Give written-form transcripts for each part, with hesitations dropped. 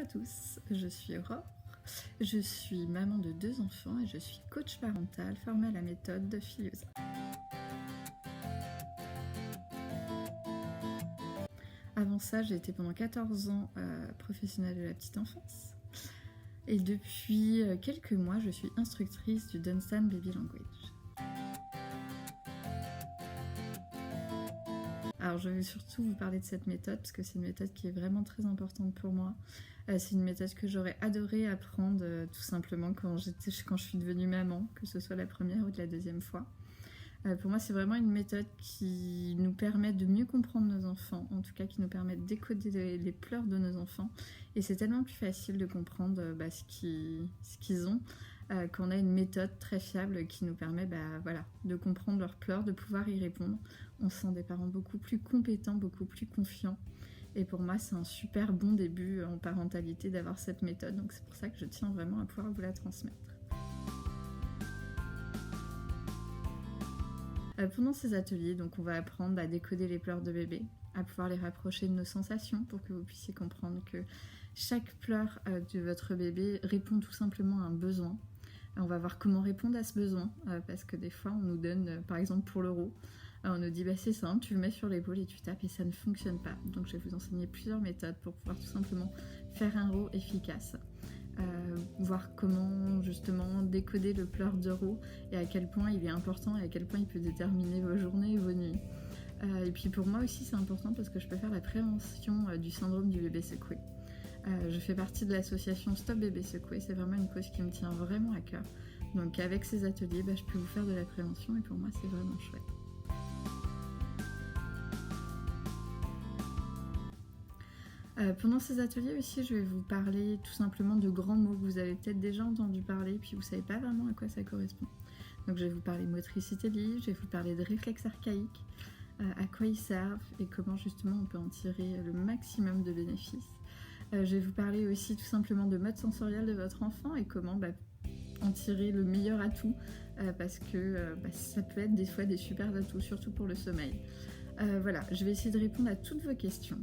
à tous, je suis Aurore, je suis maman de 2 enfants et je suis coach parental formée à la méthode de Filiosa. Avant ça, j'ai été pendant 14 ans professionnelle de la petite enfance et depuis quelques mois, je suis instructrice du Dunstan Baby Language. Alors je vais surtout vous parler de cette méthode parce que c'est une méthode qui est vraiment très importante pour moi. C'est une méthode que j'aurais adoré apprendre tout simplement quand je suis devenue maman, que ce soit la première ou la deuxième fois. Pour moi, c'est vraiment une méthode qui nous permet de mieux comprendre nos enfants, en tout cas qui nous permet de décoder les pleurs de nos enfants. Et c'est tellement plus facile de comprendre ce qu'ils ont quand on a une méthode très fiable qui nous permet de comprendre leurs pleurs, de pouvoir y répondre. On se sent des parents beaucoup plus compétents, beaucoup plus confiants. Et pour moi, c'est un super bon début en parentalité d'avoir cette méthode. Donc c'est pour ça que je tiens vraiment à pouvoir vous la transmettre. Pendant ces ateliers, donc, on va apprendre à décoder les pleurs de bébé, à pouvoir les rapprocher de nos sensations pour que vous puissiez comprendre que chaque pleur de votre bébé répond tout simplement à un besoin. On va voir comment répondre à ce besoin, parce que des fois on nous donne, par exemple pour l'euro, on nous dit c'est simple, tu le mets sur l'épaule et tu tapes et ça ne fonctionne pas. Donc je vais vous enseigner plusieurs méthodes pour pouvoir tout simplement faire un RO efficace. Voir comment justement décoder le pleur d'euro et à quel point il est important et à quel point il peut déterminer vos journées et vos nuits. Et puis pour moi aussi c'est important parce que je peux faire la prévention du syndrome du bébé secoué. Je fais partie de l'association Stop Bébé Secoué, c'est vraiment une cause qui me tient vraiment à cœur. Donc avec ces ateliers, je peux vous faire de la prévention et pour moi c'est vraiment chouette. Pendant ces ateliers aussi, je vais vous parler tout simplement de grands mots que vous avez peut-être déjà entendu parler, puis vous ne savez pas vraiment à quoi ça correspond. Donc je vais vous parler de motricité libre, je vais vous parler de réflexes archaïques, à quoi ils servent et comment justement on peut en tirer le maximum de bénéfices. Je vais vous parler aussi tout simplement de mode sensoriel de votre enfant et comment en tirer le meilleur atout, parce que ça peut être des fois des super atouts, surtout pour le sommeil. Voilà, je vais essayer de répondre à toutes vos questions.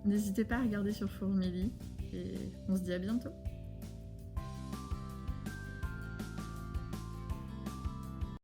N'hésitez pas à regarder sur Formili et on se dit à bientôt.